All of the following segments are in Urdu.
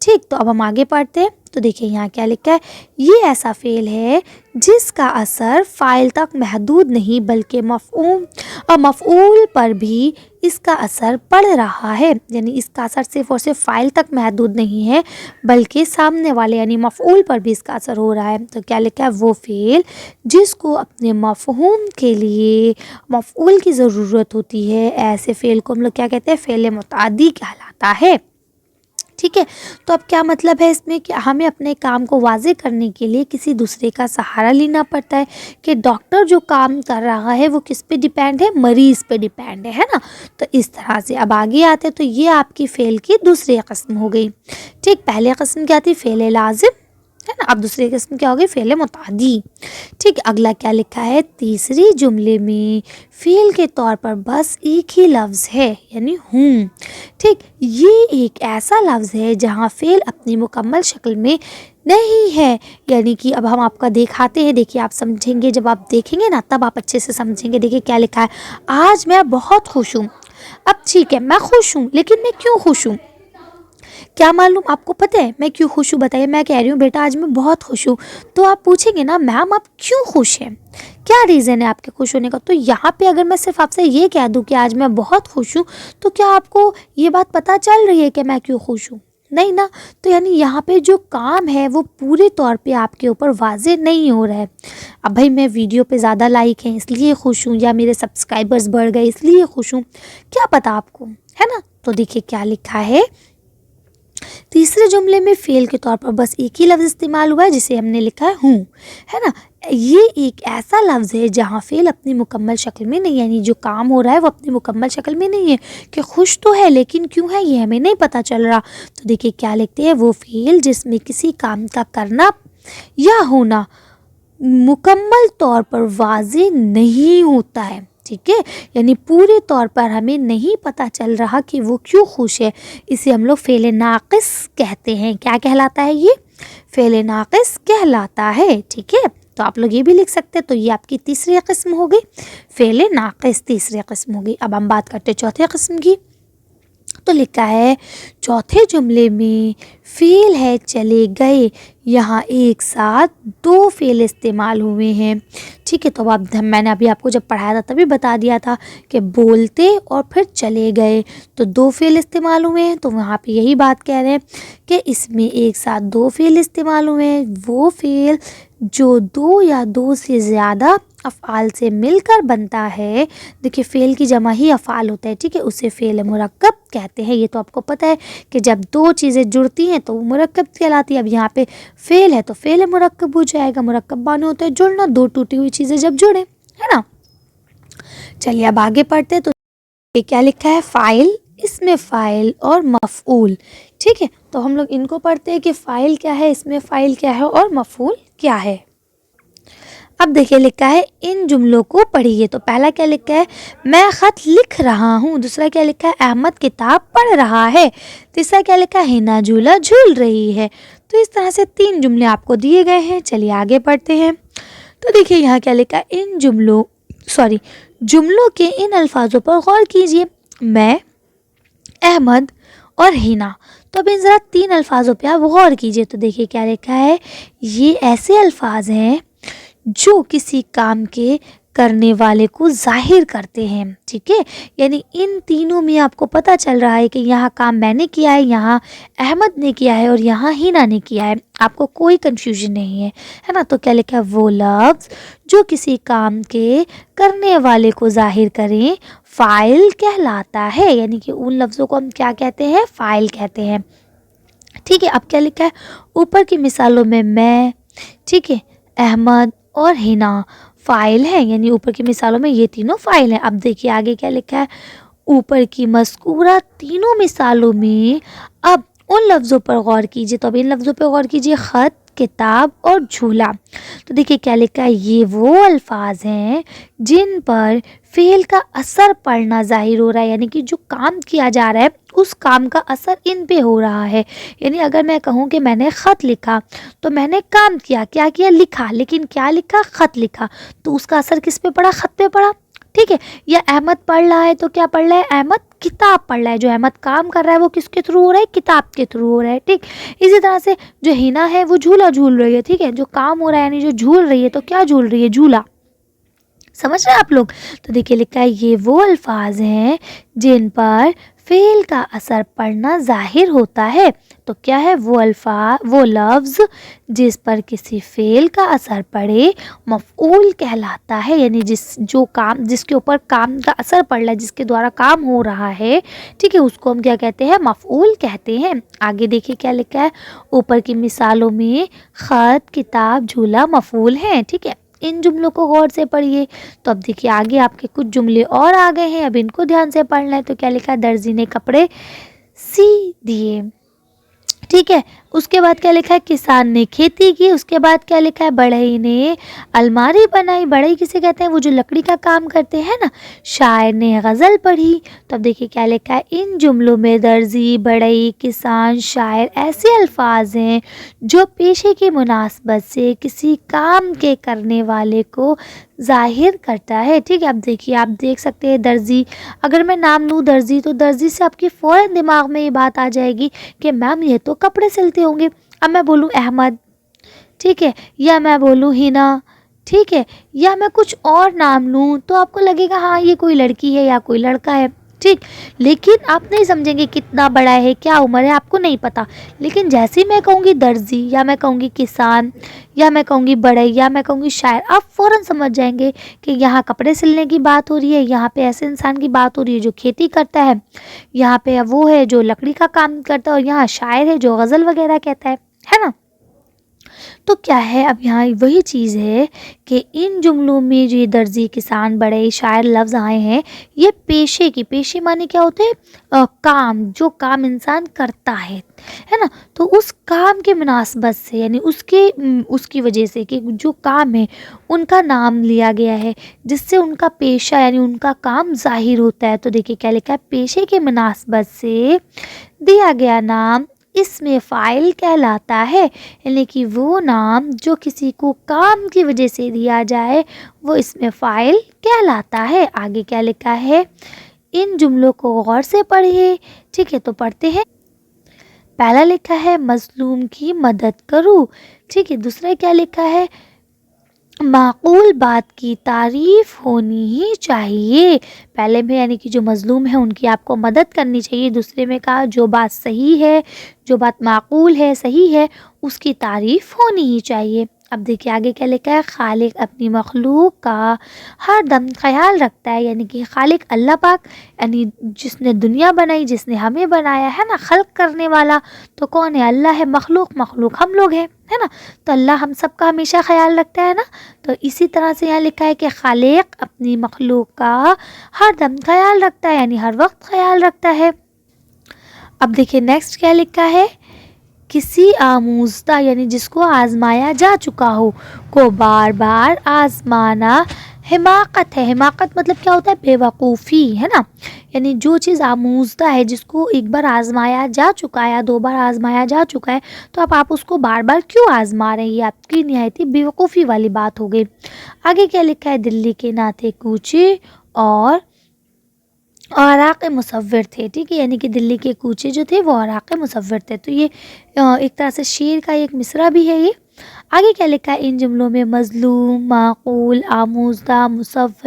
ٹھیک، تو اب ہم آگے پڑھتے ہیں. تو دیکھیں یہاں کیا لکھا ہے. یہ ایسا فعل ہے جس کا اثر فاعل تک محدود نہیں بلکہ مفعول اور مفعول پر بھی اس کا اثر پڑ رہا ہے. یعنی اس کا اثر صرف اور صرف فاعل تک محدود نہیں ہے بلکہ سامنے والے یعنی مفعول پر بھی اس کا اثر ہو رہا ہے. تو کیا لکھا ہے؟ وہ فعل جس کو اپنے مفہوم کے لیے مفعول کی ضرورت ہوتی ہے، ایسے فعل کو ہم لوگ کیا کہتے ہیں؟ فعل متعدی کہلاتا ہے. ٹھیک ہے، تو اب کیا مطلب ہے اس میں کہ ہمیں اپنے کام کو واضح کرنے کے لیے کسی دوسرے کا سہارا لینا پڑتا ہے. کہ ڈاکٹر جو کام کر رہا ہے وہ کس پہ ڈیپینڈ ہے؟ مریض پہ ڈیپینڈ ہے نا. تو اس طرح سے اب آگے آتے تو یہ آپ کی فعل کی دوسری قسم ہو گئی. ٹھیک، پہلے قسم کیا تھی؟ فعل لازم ہے نا. اب دوسری قسم کیا ہوگی؟ فعل متعدی. ٹھیک، اگلا کیا لکھا ہے؟ تیسری جملے میں فعل کے طور پر بس ایک ہی لفظ ہے یعنی ہوں. ٹھیک، یہ ایک ایسا لفظ ہے جہاں فعل اپنی مکمل شکل میں نہیں ہے. یعنی کہ اب ہم آپ کا دکھاتے ہیں، دیکھیے آپ سمجھیں گے، جب آپ دیکھیں گے نا تب آپ اچھے سے سمجھیں گے. دیکھیے کیا لکھا ہے. آج میں بہت خوش ہوں. اب ٹھیک ہے، میں خوش ہوں، لیکن میں کیوں خوش ہوں؟ کیا معلوم آپ کو پتہ ہے میں کیوں خوش ہوں؟ بتائیے. میں کہہ رہی ہوں بیٹا آج میں بہت خوش ہوں، تو آپ پوچھیں گے نا میم آپ کیوں خوش ہیں، کیا ریزن ہے آپ کے خوش ہونے کا؟ تو یہاں پہ اگر میں صرف آپ سے یہ کہہ دوں کہ آج میں بہت خوش ہوں، تو کیا آپ کو یہ بات پتہ چل رہی ہے کہ میں کیوں خوش ہوں؟ نہیں نا. تو یعنی یہاں پہ جو کام ہے وہ پورے طور پہ آپ کے اوپر واضح نہیں ہو رہا ہے. اب بھائی میں ویڈیو پہ زیادہ لائک ہیں اس لیے خوش ہوں، یا میرے سبسکرائبرز بڑھ گئے اس لیے خوش ہوں، کیا پتہ آپ کو، ہے نا. تو دیکھیے کیا لکھا ہے. تیسرے جملے میں فعل کے طور پر بس ایک ہی لفظ استعمال ہوا ہے جسے ہم نے لکھا ہے ہوں، ہے نا. یہ ایک ایسا لفظ ہے جہاں فعل اپنی مکمل شکل میں نہیں، یعنی جو کام ہو رہا ہے وہ اپنی مکمل شکل میں نہیں ہے. کہ خوش تو ہے لیکن کیوں ہے یہ ہمیں نہیں پتہ چل رہا. تو دیکھیے کیا لکھتے ہیں. وہ فعل جس میں کسی کام کا کرنا یا ہونا مکمل طور پر واضح نہیں ہوتا ہے. ٹھیک ہے، یعنی پورے طور پر ہمیں نہیں پتہ چل رہا کہ وہ کیوں خوش ہے. اسے ہم لوگ فعل ناقص کہتے ہیں. کیا کہلاتا ہے؟ یہ فعل ناقص کہلاتا ہے. ٹھیک ہے، تو آپ لوگ یہ بھی لکھ سکتے ہیں. تو یہ آپ کی تیسری قسم ہو گئی، فعل ناقص تیسری قسم ہو گئی. اب ہم بات کرتے ہیں چوتھے قسم کی. تو لکھا ہے چوتھے جملے میں فعل ہے چلے گئے. یہاں ایک ساتھ دو فعل استعمال ہوئے ہیں. ٹھیک ہے، تو اب میں نے ابھی آپ کو جب پڑھایا تھا تبھی بتا دیا تھا کہ بولتے اور پھر چلے گئے تو دو فعل استعمال ہوئے ہیں. تو وہاں پہ یہی بات کہہ رہے ہیں کہ اس میں ایک ساتھ دو فعل استعمال ہوئے ہیں. وہ فعل جو دو یا دو سے زیادہ افعال سے مل کر بنتا ہے. دیکھیے فعل کی جمع ہی افعال ہوتا ہے. ٹھیک ہے، اسے فعل مرکب کہتے ہیں. یہ تو آپ کو پتہ ہے کہ جب دو چیزیں جڑتی ہیں تو وہ مرکب کہلاتی ہے. اب یہاں پہ فعل ہے تو فعل مرکب ہو جائے گا. مرکب معنی ہوتا ہے جڑنا، دو ٹوٹی ہوئی چیزیں جب جڑیں، ہے نا. چلیے اب آگے پڑھتے ہیں. تو یہ کیا لکھا ہے؟ فاعل، اس میں فاعل اور مفعول. ٹھیک ہے، تو ہم لوگ ان کو پڑھتے ہیں کہ فاعل کیا ہے، اس میں فاعل کیا ہے اور مفعول کیا ہے. اب دیکھیے لکھا ہے ان جملوں کو پڑھیے. تو پہلا کیا لکھا ہے؟ میں خط لکھ رہا ہوں. دوسرا کیا لکھا ہے؟ احمد کتاب پڑھ رہا ہے. تیسرا کیا لکھا ہے؟ ہنا جھولا جھول رہی ہے. تو اس طرح سے 3 جملے آپ کو دیے گئے ہیں. چلیے آگے پڑھتے ہیں. تو دیکھیے یہاں کیا لکھا ہے؟ جملوں کے ان الفاظوں پر غور کیجیے. میں، احمد اور ہنا. تو اب ان ذرا 3 الفاظوں پہ آپ غور کیجیے. تو دیکھیے کیا لکھا ہے؟ یہ ایسے الفاظ ہیں جو کسی کام کے کرنے والے کو ظاہر کرتے ہیں. ٹھیک ہے، یعنی ان تینوں میں آپ کو پتہ چل رہا ہے کہ یہاں کام میں نے کیا ہے، یہاں احمد نے کیا ہے اور یہاں ہینا نے کیا ہے. آپ کو کوئی کنفیوژن نہیں ہے نا. تو کیا لکھا ہے؟ وہ لفظ جو کسی کام کے کرنے والے کو ظاہر کریں فاعل کہلاتا ہے. یعنی کہ ان لفظوں کو ہم کیا کہتے ہیں؟ فاعل کہتے ہیں. ٹھیک ہے، اب کیا لکھا ہے؟ اوپر کی مثالوں میں، ٹھیک ہے، احمد اور ہنا فاعل ہیں. یعنی اوپر کی مثالوں میں یہ تینوں فاعل ہیں. اب دیکھیے آگے کیا لکھا ہے؟ اوپر کی مذکورہ تینوں مثالوں میں اب ان لفظوں پر غور کیجیے. تو اب ان لفظوں پر غور کیجیے: خط، کتاب اور جھولا. تو دیکھیے کیا لکھا ہے؟ یہ وہ الفاظ ہیں جن پر فعل کا اثر پڑنا ظاہر ہو رہا ہے. یعنی کہ جو کام کیا جا رہا ہے اس کام کا اثر ان پہ ہو رہا ہے. یعنی اگر میں کہوں کہ میں نے خط لکھا تو میں نے کام کیا، کیا لکھا. لیکن کیا لکھا؟ خط لکھا. تو اس کا اثر کس پہ پڑا؟ خط پہ پڑا. ٹھیک ہے. یا احمد پڑھ رہا ہے تو کیا پڑھ رہا ہے؟ احمد کتاب پڑھ رہا ہے. جو احمد کام کر رہا ہے وہ کس کے تھرو ہو رہا ہے؟ کتاب کے تھرو ہو رہا ہے. ٹھیک. اسی طرح سے جو ہینا ہے وہ جھولا جھول رہی ہے. ٹھیک ہے. جو کام ہو رہا ہے یعنی جو جھول رہی ہے تو کیا جھول رہی ہے؟ جھولا. سمجھ رہے ہیں آپ لوگ؟ تو دیکھیے لکھا ہے یہ وہ الفاظ ہیں جن پر فعل کا اثر پڑنا ظاہر ہوتا ہے. تو کیا ہے؟ وہ الفاظ، وہ لفظ جس پر کسی فعل کا اثر پڑے مفعول کہلاتا ہے. یعنی جس کے اوپر کام کا اثر پڑ رہا ہے، جس کے دوارا کام ہو رہا ہے، ٹھیک ہے، اس کو ہم کیا کہتے ہیں؟ مفعول کہتے ہیں. آگے دیکھیے کیا لکھا ہے اوپر کی مثالوں میں خط، کتاب، جھولا مفعول ہیں. ٹھیک ہے. ان جملوں کو غور سے پڑھیے. تو اب دیکھیے آگے آپ کے کچھ جملے اور آ گئے ہیں، اب ان کو دھیان سے پڑھنا ہے. تو کیا لکھا ہے؟ درزی نے کپڑے سی دیے. ٹھیک ہے. اس کے بعد کیا لکھا ہے؟ کسان نے کھیتی کی. اس کے بعد کیا لکھا ہے؟ بڑھئی نے الماری بنائی. بڑھئی کسے کہتے ہیں؟ وہ جو لکڑی کا کام کرتے ہیں نا. شاعر نے غزل پڑھی. تو اب دیکھیے کیا لکھا ہے؟ ان جملوں میں درزی، بڑھئی، کسان، شاعر ایسے الفاظ ہیں جو پیشے کی مناسبت سے کسی کام کے کرنے والے کو ظاہر کرتا ہے. ٹھیک ہے. اب دیکھیے آپ دیکھ سکتے ہیں درزی، اگر میں نام لوں درزی تو درزی سے آپ کی فوراً دماغ میں یہ بات آ جائے گی کہ میم یہ تو کپڑے سلتے ہوں گے. اب میں بولوں احمد، ٹھیک ہے، یا میں بولوں ہینا، ٹھیک ہے، یا میں کچھ اور نام لوں تو آپ کو لگے گا ہاں یہ کوئی لڑکی ہے یا کوئی لڑکا ہے. ٹھیک. لیکن آپ نہیں سمجھیں گے کتنا بڑا ہے، کیا عمر ہے، آپ کو نہیں پتا. لیکن جیسے میں کہوں گی درزی، یا میں کہوں گی کسان، یا میں کہوں گی بڑھئی، یا میں کہوں گی شاعر، آپ فوراً سمجھ جائیں گے کہ یہاں کپڑے سلنے کی بات ہو رہی ہے، یہاں پہ ایسے انسان کی بات ہو رہی ہے جو کھیتی کرتا ہے، یہاں پہ وہ ہے جو لکڑی کا کام کرتا ہے، اور یہاں شاعر ہے جو غزل وغیرہ کہتا ہے نا. تو کیا ہے؟ اب یہاں وہی چیز ہے کہ ان جملوں میں جو یہ درزی، کسان، بڑھئی، شاعر لفظ آئے ہیں یہ پیشے کی، پیشے معنی کیا ہوتے ہیں؟ کام، جو کام انسان کرتا ہے نا. تو اس کام کے مناسبت سے یعنی اس کی وجہ سے کہ جو کام ہے ان کا نام لیا گیا ہے جس سے ان کا پیشہ یعنی ان کا کام ظاہر ہوتا ہے. تو دیکھیے کیا لکھا ہے؟ پیشے کے مناسبت سے دیا گیا نام اسم فاعل کہلاتا ہے. یعنی کہ وہ نام جو کسی کو کام کی وجہ سے دیا جائے وہ اسم فاعل کہلاتا ہے. آگے کیا لکھا ہے؟ ان جملوں کو غور سے پڑھیے. ٹھیک ہے. تو پڑھتے ہیں. پہلا لکھا ہے مظلوم کی مدد کرو. ٹھیک ہے. دوسرا کیا لکھا ہے؟ معقول بات کی تعریف ہونی ہی چاہیے. پہلے میں یعنی کہ جو مظلوم ہے ان کی آپ کو مدد کرنی چاہیے. دوسرے میں کہا جو بات صحیح ہے، جو بات معقول ہے، صحیح ہے، اس کی تعریف ہونی ہی چاہیے. اب دیکھیے آگے کیا لکھا ہے؟ خالق اپنی مخلوق کا ہر دم خیال رکھتا ہے. یعنی کہ خالق اللہ پاک یعنی جس نے دنیا بنائی، جس نے ہمیں بنایا ہے نا، خلق کرنے والا تو کون ہے؟ اللہ ہے. مخلوق ہم لوگ ہیں، ہے نا. تو اللہ ہم سب کا ہمیشہ خیال رکھتا ہے نا. تو اسی طرح سے یہاں لکھا ہے کہ خالق اپنی مخلوق کا ہر دم خیال رکھتا ہے یعنی ہر وقت خیال رکھتا ہے. اب دیکھیں نیکسٹ کیا لکھا ہے؟ کسی آموزدہ یعنی جس کو آزمایا جا چکا ہو کو بار بار آزمانا حماقت ہے. حماقت مطلب کیا ہوتا ہے؟ بے وقوفی، ہے نا. یعنی جو چیز آموزدہ ہے، جس کو ایک بار آزمایا جا چکا ہے یا دو بار آزمایا جا چکا ہے، تو اب آپ اس کو بار بار کیوں آزما رہے ہیں؟ یہ آپ کی نہایت بے وقوفی والی بات ہو گئی. آگے کیا لکھا ہے؟ دلی کے ناطے کوچے اور اوراق مصور تھے. ٹھیک ہے. یعنی کہ دلی کے کوچے جو تھے وہ اوراق مصور تھے. تو یہ ایک طرح سے شعر کا ایک مصرع بھی ہے یہ. آگے کیا لکھا ہے؟ ان جملوں میں مظلوم، معقول، آموزدہ، مصور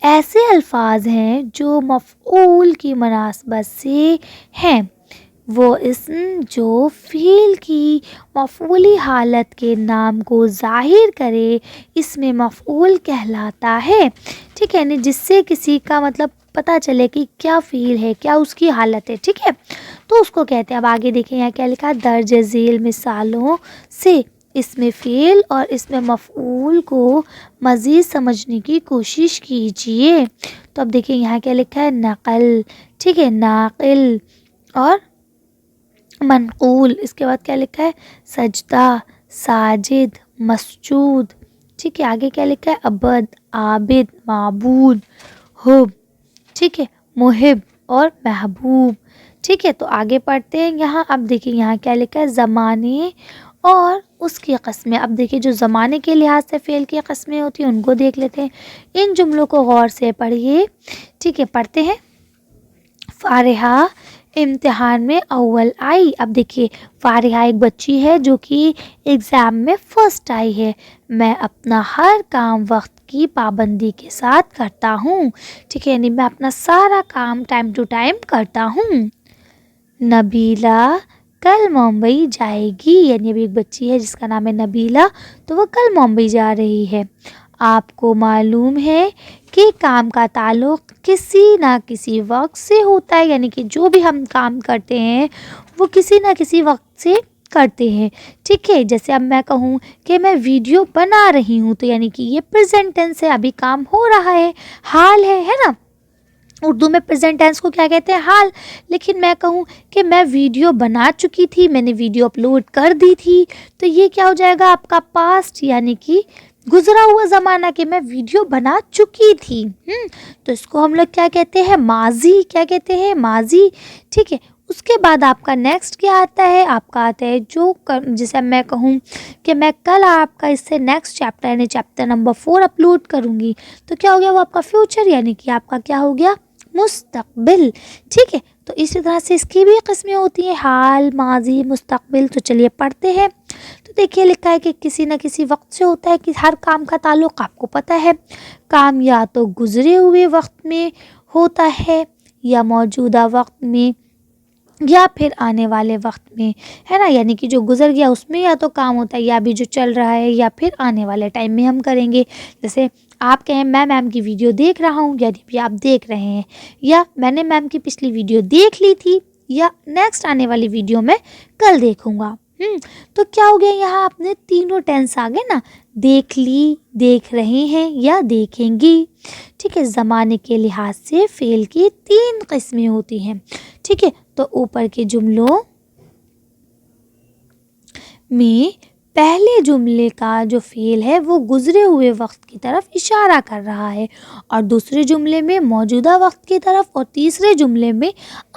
ایسے الفاظ ہیں جو مفعول کی مناسبت سے ہیں. وہ اسم جو فعل کی مفعولی حالت کے نام کو ظاہر کرے اسم مفعول کہلاتا ہے. ٹھیک ہے. یعنی جس سے کسی کا مطلب پتہ چلے کہ کیا فعل ہے، کیا اس کی حالت ہے. ٹھیک ہے. تو اس کو کہتے ہیں. اب آگے دیکھیں یہاں کیا لکھا ہے؟ درج ذیل مثالوں سے اسم فعل اور اسم مفعول کو مزید سمجھنے کی کوشش کیجیے. تو اب دیکھیں یہاں کیا لکھا ہے؟ نقل، ٹھیک ہے، ناقل اور منقول. اس کے بعد کیا لکھا ہے؟ سجدہ، ساجد، مسجود. ٹھیک ہے. آگے کیا لکھا ہے؟ عبد، عابد، معبود، حب، ٹھیک ہے، محب اور محبوب. ٹھیک ہے. تو آگے پڑھتے ہیں یہاں. اب دیکھیں یہاں کیا لکھا ہے؟ زمانے اور اس کی قسمیں. اب دیکھیے جو زمانے کے لحاظ سے فعل کی قسمیں ہوتی ہیں ان کو دیکھ لیتے ہیں. ان جملوں کو غور سے پڑھیے. ٹھیک ہے، پڑھتے ہیں. فارحہ امتحان میں اول آئی. اب دیکھیے فارحہ ایک بچی ہے جو کہ ایگزام میں فرسٹ آئی ہے. میں اپنا ہر کام وقت کی پابندی کے ساتھ کرتا ہوں. ٹھیک ہے، یعنی میں اپنا سارا کام ٹائم ٹو ٹائم کرتا ہوں. نبیلہ کل ممبئی جائے گی. یعنی ابھی ایک بچی ہے جس کا نام ہے نبیلہ، تو وہ کل ممبئی جا رہی ہے. آپ کو معلوم ہے کہ کام کا تعلق کسی نہ کسی وقت سے ہوتا ہے. یعنی کہ جو بھی ہم کام کرتے ہیں وہ کسی نہ کسی وقت سے کرتے ہیں. ٹھیک ہے، جیسے اب میں کہوں کہ میں ویڈیو بنا رہی ہوں تو یعنی کہ یہ پریزنٹ ٹینس ہے، ابھی کام ہو رہا ہے، حال ہے نا. اردو میں پریزنٹ ٹینس کو کیا کہتے ہیں؟ حال. لیکن میں کہوں کہ میں ویڈیو بنا چکی تھی، میں نے ویڈیو اپلوڈ کر دی تھی، تو یہ کیا ہو جائے گا آپ کا پاسٹ، یعنی کہ گزرا ہوا زمانہ کہ میں ویڈیو بنا چکی تھی. تو اس کو ہم لوگ کیا کہتے ہیں؟ ماضی. کیا کہتے ہیں؟ ماضی. ٹھیک ہے، اس کے بعد آپ کا نیکسٹ کیا آتا ہے؟ آپ کا آتا ہے جیسے میں کہوں کہ میں کل آپ کا اس سے نیکسٹ چیپٹر یعنی چیپٹر نمبر 4 اپلوڈ کروں گی، تو کیا ہو گیا؟ وہ آپ کا فیوچر، یعنی کہ آپ کا کیا ہو گیا؟ مستقبل. ٹھیک ہے، تو اسی طرح سے اس کی بھی قسمیں ہوتی ہیں، حال، ماضی، مستقبل. تو چلیے پڑھتے ہیں. تو دیکھیے لکھا ہے کہ کسی نہ کسی وقت سے ہوتا ہے کہ ہر کام کا تعلق آپ کو پتہ ہے. کام یا تو گزرے ہوئے وقت میں ہوتا ہے یا موجودہ وقت میں یا پھر آنے والے وقت میں، ہے نا. یعنی کہ جو گزر گیا اس میں یا تو کام ہوتا ہے، یا بھی جو چل رہا ہے یا پھر آنے والے ٹائم میں ہم کریں گے. جیسے آپ کہیں میں میم کی ویڈیو دیکھ رہا ہوں، یعنی بھی آپ دیکھ رہے ہیں، یا میں نے میم کی پچھلی ویڈیو دیکھ لی تھی، یا نیکسٹ آنے والی ویڈیو میں کل دیکھوں گا. تو کیا ہو گیا یہاں؟ آپ نے تینوں ٹینس آ گئے نا، دیکھ لی، دیکھ رہے ہیں یا دیکھیں گی. ٹھیک ہے، زمانے کے لحاظ سے فعل کی 3 قسمیں ہوتی ہیں. ٹھیک ہے، تو اوپر کے جملوں میں پہلے جملے کا جو فعل ہے وہ گزرے ہوئے وقت کی طرف اشارہ کر رہا ہے، اور دوسرے جملے میں موجودہ وقت کی طرف، اور تیسرے جملے میں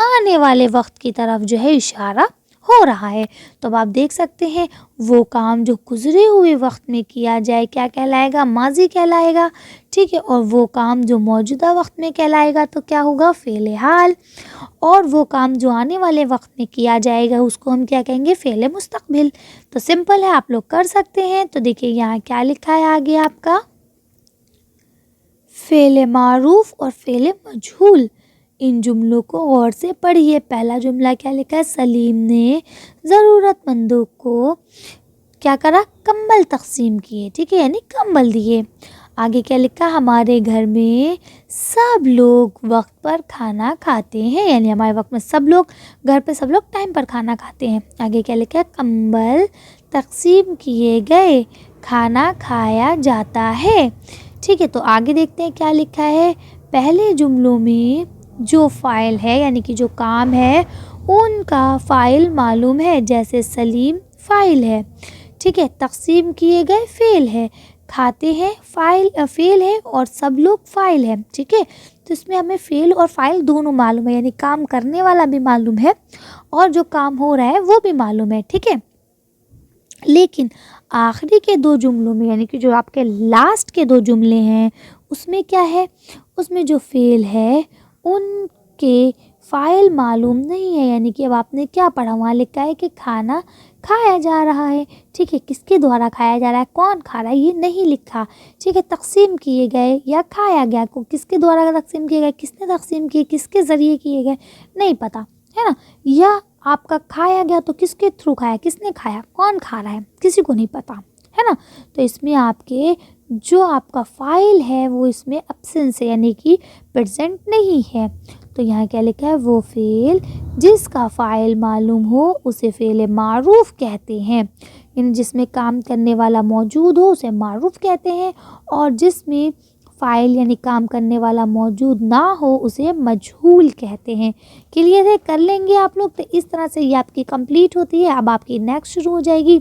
آنے والے وقت کی طرف جو ہے اشارہ ہو رہا ہے. تو اب آپ دیکھ سکتے ہیں وہ کام جو گزرے ہوئے وقت میں کیا جائے کیا کہلائے گا؟ ماضی کہلائے گا. ٹھیک ہے، اور وہ کام جو موجودہ وقت میں کہلائے گا تو کیا ہوگا؟ فعل حال. اور وہ کام جو آنے والے وقت میں کیا جائے گا اس کو ہم کیا کہیں گے؟ فعل مستقبل. تو سمپل ہے، آپ لوگ کر سکتے ہیں. تو دیکھیے یہاں کیا لکھا ہے آگے آپ کا؟ فعل معروف اور فعل مجہول. ان جملوں کو غور سے پڑھیے. پہلا جملہ کیا لکھا ہے؟ سلیم نے ضرورت مندوں کو کیا کرا؟ کمبل تقسیم کیے. ٹھیک ہے، یعنی کمبل دیے. آگے کیا لکھا؟ ہمارے گھر میں سب لوگ وقت پر کھانا کھاتے ہیں. یعنی ہمارے وقت میں سب لوگ گھر پہ سب لوگ ٹائم پر کھانا کھاتے ہیں. آگے کیا لکھا ہے؟ کمبل تقسیم کیے گئے، کھانا کھایا جاتا ہے. ٹھیک ہے، تو آگے دیکھتے ہیں کیا لکھا ہے. پہلے جملوں میں جو فاعل ہے یعنی کہ جو کام ہے ان کا فاعل معلوم ہے. جیسے سلیم فاعل ہے. ٹھیک ہے، تقسیم کیے گئے فعل ہے، کھاتے ہیں فعل ہے، اور سب لوگ فاعل ہے. ٹھیک ہے، تو اس میں ہمیں فعل اور فاعل دونوں معلوم ہے، یعنی کام کرنے والا بھی معلوم ہے اور جو کام ہو رہا ہے وہ بھی معلوم ہے. ٹھیک ہے، لیکن آخری کے 2 جملوں میں یعنی کہ جو آپ کے لاسٹ کے 2 جملے ہیں اس میں کیا ہے؟ اس میں جو فعل ہے ان کے فاعل معلوم نہیں ہے. یعنی کہ اب آپ نے کیا پڑھا؟ وہاں لکھا ہے کہ کھانا کھایا جا رہا ہے. ٹھیک ہے، کس کے دوارا کھایا جا رہا ہے؟ کون کھا رہا ہے؟ یہ نہیں لکھا. ٹھیک ہے، تقسیم کیے گئے یا کھایا گیا کو کس کے دوارا تقسیم کیے گئے؟ کس نے تقسیم کیے؟ کس کے ذریعے کیے گئے؟ نہیں پتہ ہے نا. یا آپ کا کھایا گیا تو کس کے تھرو کھایا؟ کس نے کھایا؟ کون کھا رہا ہے؟ کسی کو نہیں پتہ ہے نا. تو اس میں آپ کے جو آپ کا فاعل ہے وہ اس میں ابسنس ہے، یعنی کہ پریزنٹ نہیں ہے. تو یہاں کیا لکھا ہے؟ وہ فعل جس کا فاعل معلوم ہو اسے فعل معروف کہتے ہیں. یعنی جس میں کام کرنے والا موجود ہو اسے معروف کہتے ہیں، اور جس میں فاعل یعنی کام کرنے والا موجود نہ ہو اسے مجہول کہتے ہیں. کلیئر ہے؟ کر لیں گے آپ لوگ. تو اس طرح سے یہ آپ کی کمپلیٹ ہوتی ہے. اب آپ کی نیکسٹ شروع ہو جائے گی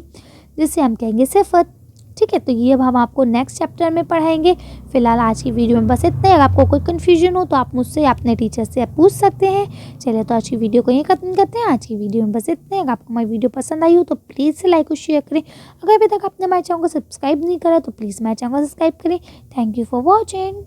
جسے ہم کہیں گے صفت. ٹھیک ہے، تو یہ اب ہم آپ کو نیکسٹ چیپٹر میں پڑھائیں گے. فی الحال آج کی ویڈیو میں بس اتنا ہی. اگر آپ کو کوئی کنفیوژن ہو تو آپ مجھ سے اپنے ٹیچر سے پوچھ سکتے ہیں. چلیے تو آج کی ویڈیو کو یہیں ختم کرتے ہیں. آج کی ویڈیو میں بس اتنا ہی. اگر آپ کو ہماری ویڈیو پسند آئی ہو تو پلیز سے لائک اور شیئر کریں. اگر ابھی تک آپ نے ہمارے چینل کو سبسکرائب نہیں کرا تو پلیز ہمارے چینل کو سبسکرائب کریں. Thank you for watching.